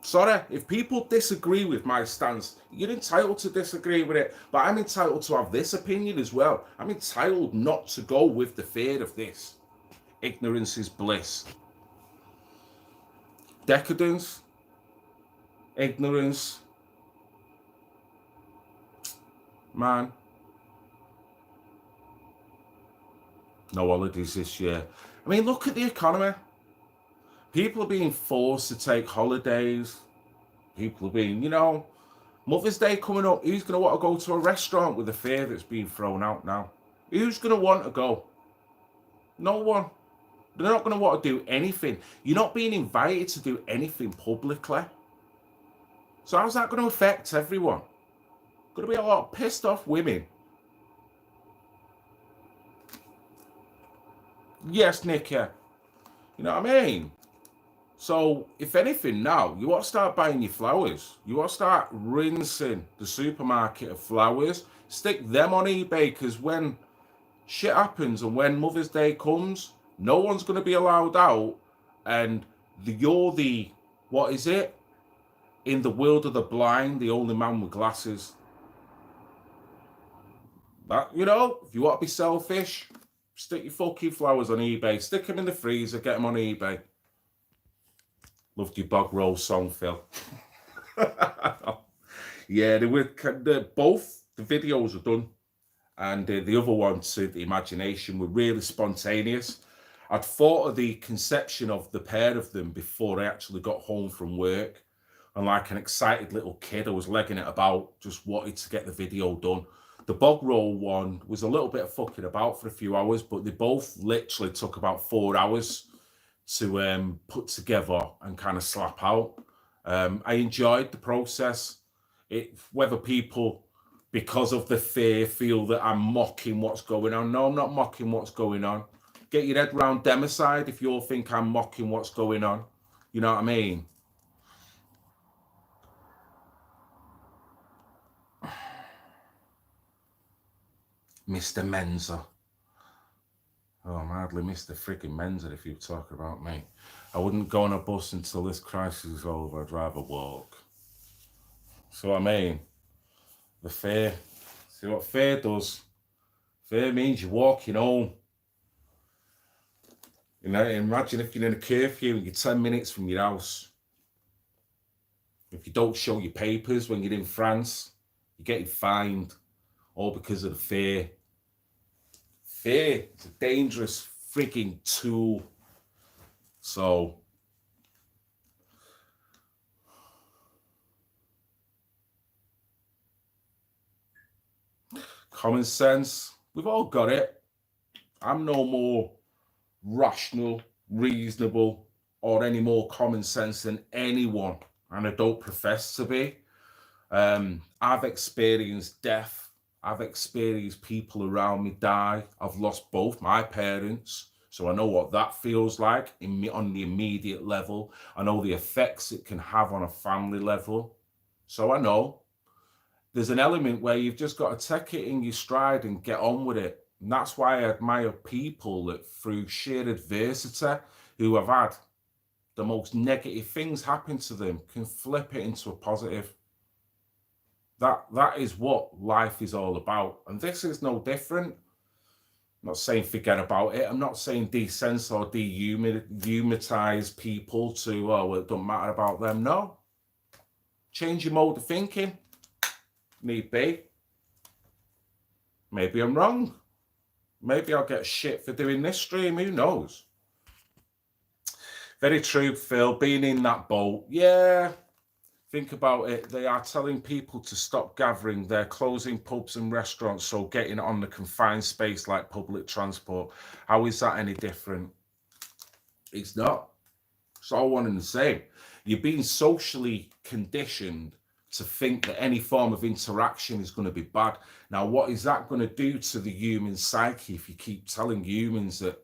Sorry, if people disagree with my stance, you're entitled to disagree with it, but I'm entitled to have this opinion as well. I'm entitled not to go with the fear of this. Ignorance is bliss. Decadence, ignorance, man. No holidays this year. I mean, look at the economy. People are being forced to take holidays. People are being, Mother's Day coming up. Who's going to want to go to a restaurant with the fear that's being thrown out now? Who's going to want to go? No one. They're not going to want to do anything. You're not being invited to do anything publicly. So how's that going to affect everyone? Going to be a lot of pissed off women. Yes, Nicky. You know what I mean? So, if anything now, you want to start buying your flowers. You want to start rinsing the supermarket of flowers. Stick them on eBay, because when shit happens and when Mother's Day comes, no one's going to be allowed out. And you're the, what is it? In the world of the blind, the only man with glasses. That, if you want to be selfish, stick your fucking flowers on eBay. Stick them in the freezer, get them on eBay. Loved your bog roll song, Phil. Yeah, they were both the videos were done, and the other one, to the imagination, were really spontaneous. I'd thought of the conception of the pair of them before I actually got home from work, and like an excited little kid, I was legging it about, just wanted to get the video done. The bog roll one was a little bit of fucking about for a few hours, but they both literally took about 4 hours to put together and kind of slap out. I enjoyed the process. Whether people, because of the fear, feel that I'm mocking what's going on. No, I'm not mocking what's going on. Get your head round democide if you think I'm mocking what's going on. You know what I mean? Mr. Menzer. Oh, I'm hardly Mr. Friggin' Menzer if you talk about me. I wouldn't go on a bus until this crisis is over. I'd rather walk. So what I mean? The fear. See what fear does? Fear means you're walking home. Imagine if you're in a curfew and you're 10 minutes from your house. If you don't show your papers when you're in France, you're getting fined. All because of the fear. Fear is a dangerous freaking tool. So, common sense. We've all got it. I'm no more rational, reasonable, or any more common sense than anyone, and I don't profess to be. I've experienced death. I've experienced people around me die. I've lost both my parents, so I know what that feels like on the immediate level. I know the effects it can have on a family level. So I know there's an element where you've just got to take it in your stride and get on with it. And that's why I admire people that through sheer adversity, who have had the most negative things happen to them, can flip it into a positive. That is what life is all about. And this is no different. I'm not saying forget about it. I'm not saying desense or dehumanize people to, oh, well, it doesn't matter about them. No. Change your mode of thinking. Need be. Maybe I'm wrong. Maybe I'll get shit for doing this stream. Who knows? Very true, Phil. Being in that boat. Yeah. Think about it. They are telling people to stop gathering. They're closing pubs and restaurants, so getting on the confined space like public transport. How is that any different? It's not. It's all one and the same. You're being socially conditioned to think that any form of interaction is going to be bad. Now, what is that going to do to the human psyche if you keep telling humans that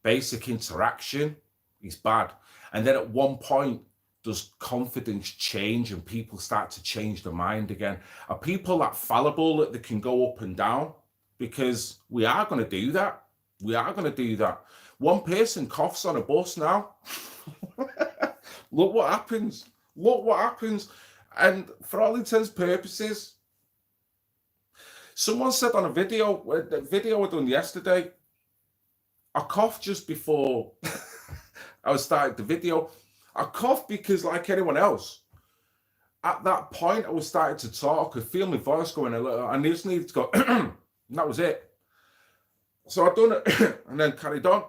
basic interaction is bad? And then at one point, does confidence change and people start to change their mind again? Are people that fallible that they can go up and down? Because we are going to do that. We are going to do that. One person coughs on a bus now. Look what happens. Look what happens. And for all intents and purposes, someone said on the video I done yesterday, I coughed just before I started the video. I coughed because, like anyone else, at that point, I was starting to talk. I could feel my voice going a little. I just needed to go, and that was it. So I done it and then carried on.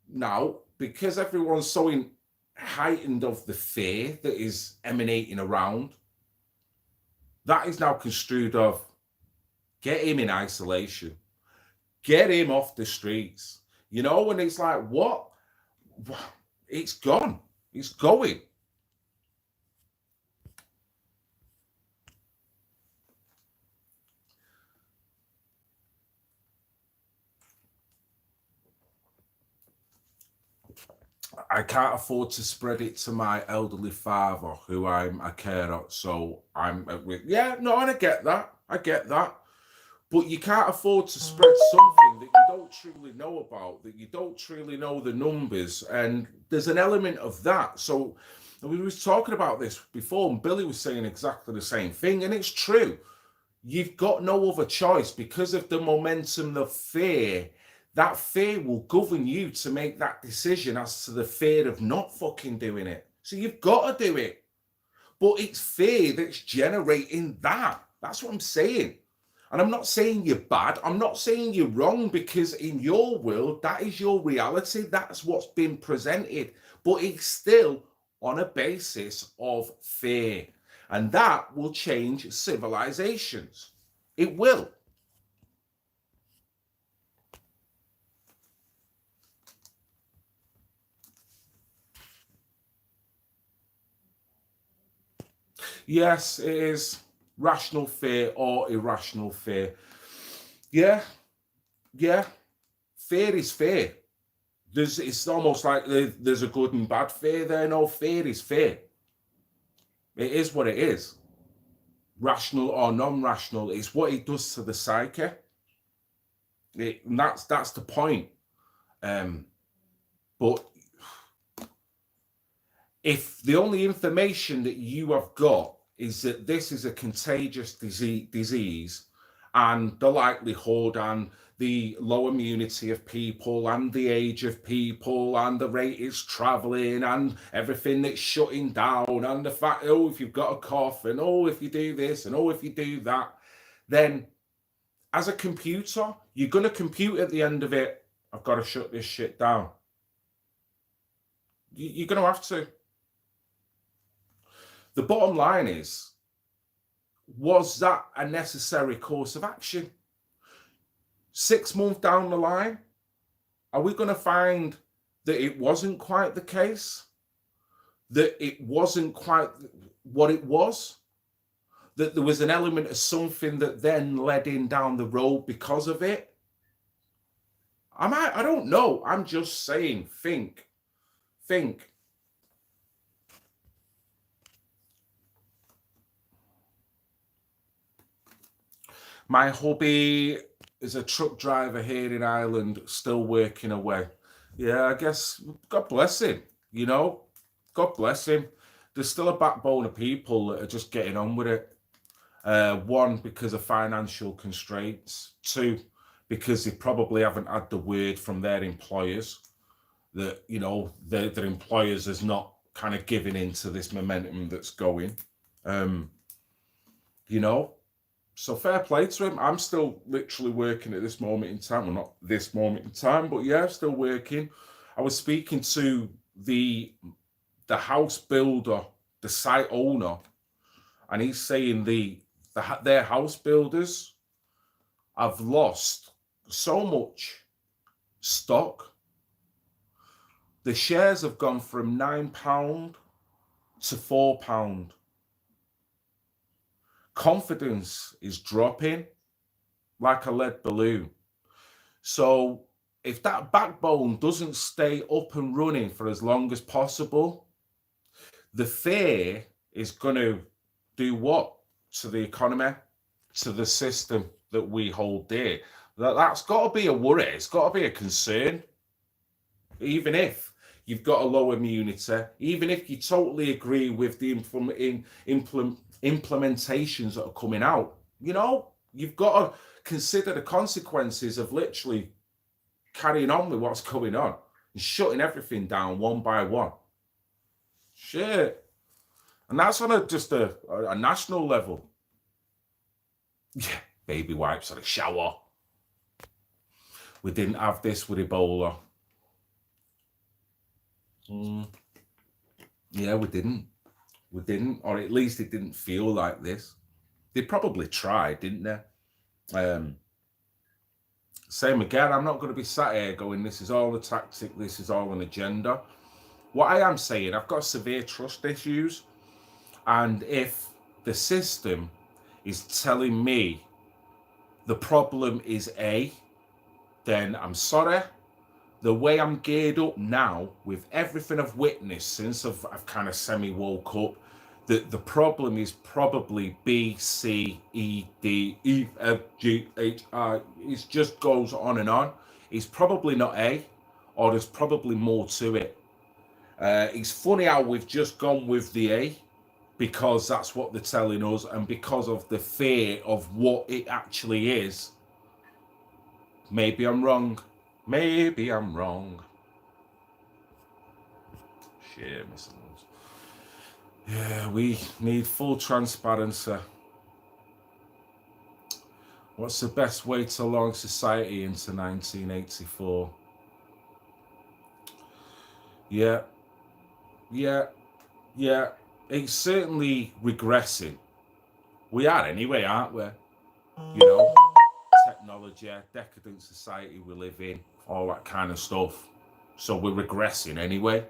Now, because everyone's so heightened of the fear that is emanating around, that is now construed of get him in isolation, get him off the streets. You know, and it's like, what? It's gone. It's going. I can't afford to spread it to my elderly father, who I'm a carer. So I'm with, yeah, no, and I get that. I get that. But you can't afford to spread something that you don't truly know about, that you don't truly know the numbers. And there's an element of that. So we was talking about this before, and Billy was saying exactly the same thing. And it's true. You've got no other choice because of the momentum of fear. That fear will govern you to make that decision as to the fear of not fucking doing it. So you've got to do it. But it's fear that's generating that. That's what I'm saying. And I'm not saying you're bad. I'm not saying you're wrong, because in your world, that is your reality. That's what's been presented. But it's still on a basis of fear. And that will change civilizations. It will. Yes, it is rational fear or irrational fear. Yeah, yeah. Fear is fear. It's almost like there's a good and bad fear there. No, fear is fear. It is what it is. Rational or non-rational, it's what it does to the psyche. That's the point. But if the only information that you have got is that this is a contagious disease, and the likelihood and the low immunity of people and the age of people and the rate it's traveling and everything that's shutting down and the fact, oh, if you've got a cough and oh, if you do this and oh, if you do that, then as a computer, you're going to compute at the end of it, I've got to shut this shit down. You're going to have to. The bottom line is, was that a necessary course of action? 6 months down the line, are we going to find that it wasn't quite the case? That it wasn't quite what it was? That there was an element of something that then led in down the road because of it? I don't know. I'm just saying, think. My hubby is a truck driver here in Ireland, still working away. Yeah, I guess God bless him, you know? God bless him. There's still a backbone of people that are just getting on with it. One, because of financial constraints. Two, because they probably haven't had the word from their employers that, you know, their employers is not kind of giving into this momentum that's going. You know, so fair play to him. I'm still literally working at this moment in time. Well, not this moment in time, but yeah, still working. I was speaking to the house builder, the site owner, and he's saying their house builders have lost so much stock. The shares have gone from £9 to £4. Confidence is dropping like a lead balloon. So if that backbone doesn't stay up and running for as long as possible, the fear is going to do what to the economy, to the system that we hold dear? That's got to be a worry. It's got to be a concern. Even if you've got a low immunity, even if you totally agree with the implementations that are coming out, you know, you've got to consider the consequences of literally carrying on with what's going on and shutting everything down one by one. Shit. And that's on just a national level. Yeah, baby wipes at a shower. We didn't have this with Ebola. Yeah, we didn't. We didn't, or at least it didn't feel like this. They probably tried, didn't they? Same again, I'm not going to be sat here going, this is all a tactic, this is all an agenda. What I am saying, I've got severe trust issues. And if the system is telling me the problem is A, then I'm sorry. The way I'm geared up now with everything I've witnessed since I've kind of semi-woke up, that the problem is probably B, C, E, D, E, F, G, H, I. It just goes on and on. It's probably not A, or there's probably more to it. It's funny how we've just gone with the A, because that's what they're telling us, and because of the fear of what it actually is. Maybe I'm wrong. Maybe I'm wrong. Shit, Mr. Lewis. Yeah, we need full transparency. What's the best way to launch society into 1984? Yeah. It's certainly regressing. We are anyway, aren't we? You know, technology, decadent society we live in, all that kind of stuff. So we're regressing anyway.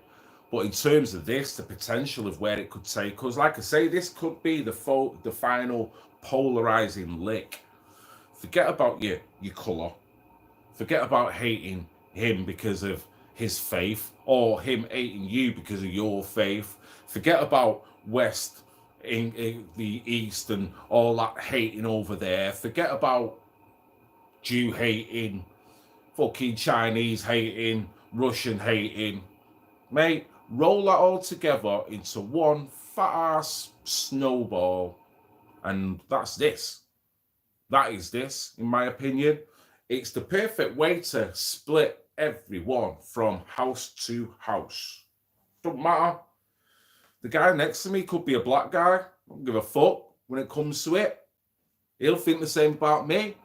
But in terms of this, the potential of where it could take us, like I say, this could be the final polarizing lick. Forget about your colour. Forget about hating him because of his faith, or him hating you because of your faith. Forget about West in the East and all that hating over there. Forget about Jew hating, fucking Chinese hating, Russian hating. Mate, roll that all together into one fat-ass snowball, and that's this. That is this, in my opinion. It's the perfect way to split everyone from house to house. Don't matter. The guy next to me could be a black guy. I don't give a fuck when it comes to it. He'll think the same about me.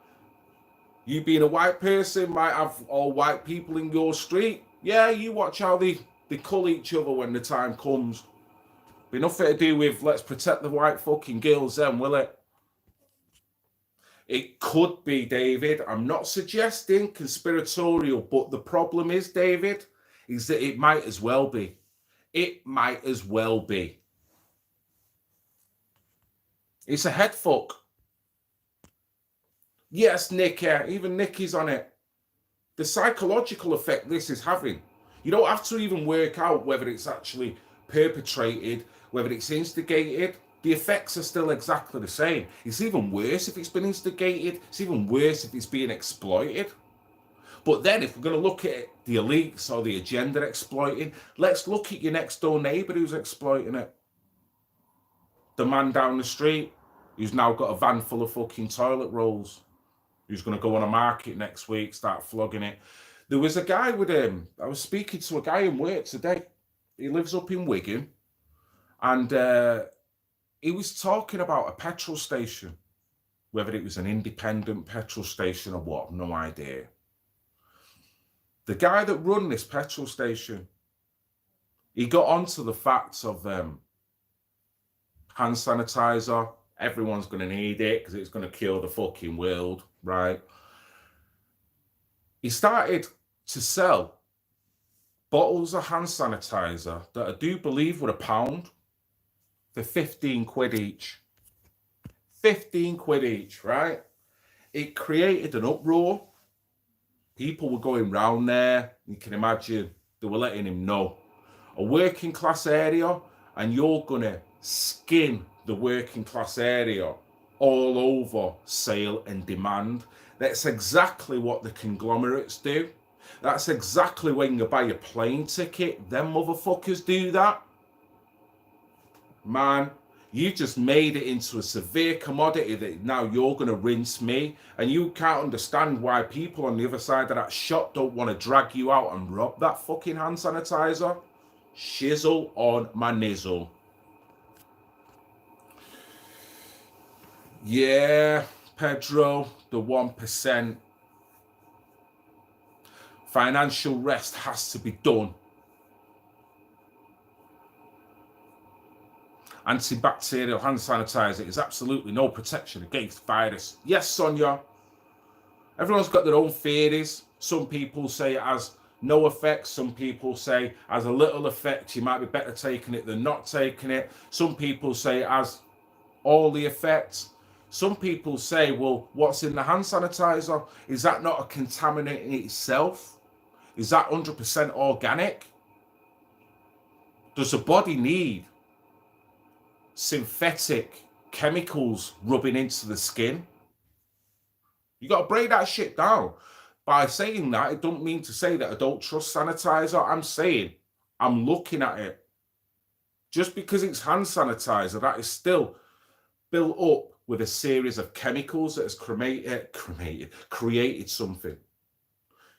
You being a white person might have all white people in your street. Yeah, you watch how they cull each other when the time comes. Be nothing to do with let's protect the white fucking girls then, will it? It could be, David. I'm not suggesting conspiratorial, but the problem is, David, is that it might as well be. It might as well be. It's a head fuck. Yes, Nick, even Nicky's on it. The psychological effect this is having. You don't have to even work out whether it's actually perpetrated, whether it's instigated. The effects are still exactly the same. It's even worse if it's been instigated. It's even worse if it's being exploited. But then if we're going to look at the elites or the agenda exploiting, let's look at your next door neighbour who's exploiting it. The man down the street who's now got a van full of fucking toilet rolls, who's going to go on a market next week, start flogging it. There was a guy with him. I was speaking to a guy in work today. He lives up in Wigan. And he was talking about a petrol station, whether it was an independent petrol station or what, no idea. The guy that run this petrol station, he got onto the facts of hand sanitizer. Everyone's going to need it because it's going to kill the fucking world, right? He started to sell bottles of hand sanitizer that I do believe were £1 for 15 quid each. 15 quid each, right? It created an uproar. People were going round there. You can imagine they were letting him know. A working class area, and you're going to skin the working class area all over sale and demand. That's exactly what the conglomerates do. That's exactly when you buy a plane ticket. Them motherfuckers do that. Man, you just made it into a severe commodity that now you're going to rinse me. And you can't understand why people on the other side of that shop don't want to drag you out and rob that fucking hand sanitizer. Shizzle on my nizzle. Yeah, Pedro, the 1%. Financial rest has to be done. Antibacterial hand sanitizer is absolutely no protection against virus. Yes, Sonia. Everyone's got their own theories. Some people say it has no effect. Some people say as a little effect. You might be better taking it than not taking it. Some people say it has all the effects. Some people say, well, what's in the hand sanitizer? Is that not a contaminant in itself? Is that 100% organic? Does the body need synthetic chemicals rubbing into the skin? You got to break that shit down. By saying that, it don't mean to say that I don't trust sanitizer. I'm saying I'm looking at it. Just because it's hand sanitizer, that is still built up with a series of chemicals that has created something.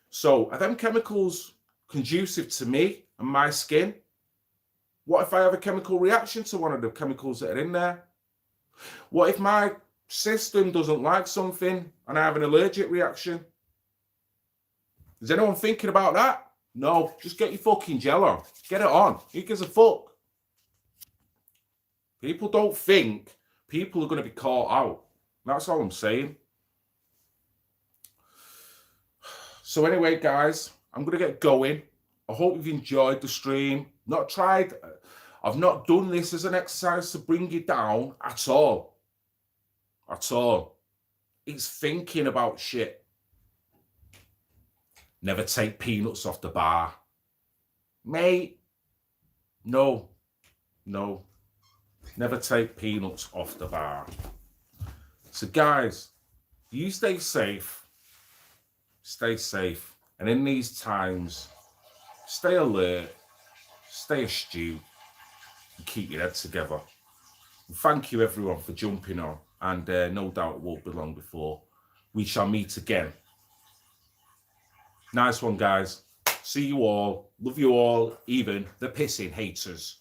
So are them chemicals conducive to me and my skin? What if I have a chemical reaction to one of the chemicals that are in there? What if my system doesn't like something and I have an allergic reaction? Is anyone thinking about that? No, just get your fucking gel on. Get it on. Who gives a fuck? People don't think people are going to be caught out. That's all I'm saying. So anyway, guys, I'm going to get going. I hope you've enjoyed the stream. I've not done this as an exercise to bring you down at all. At all. It's thinking about shit. Never take peanuts off the bar. Mate, no. Never take peanuts off the bar. So guys, you stay safe. Stay safe. And in these times, stay alert, stay astute, and keep your head together. And thank you everyone for jumping on. And no doubt it won't be long before we shall meet again. Nice one, guys. See you all. Love you all, even the pissing haters.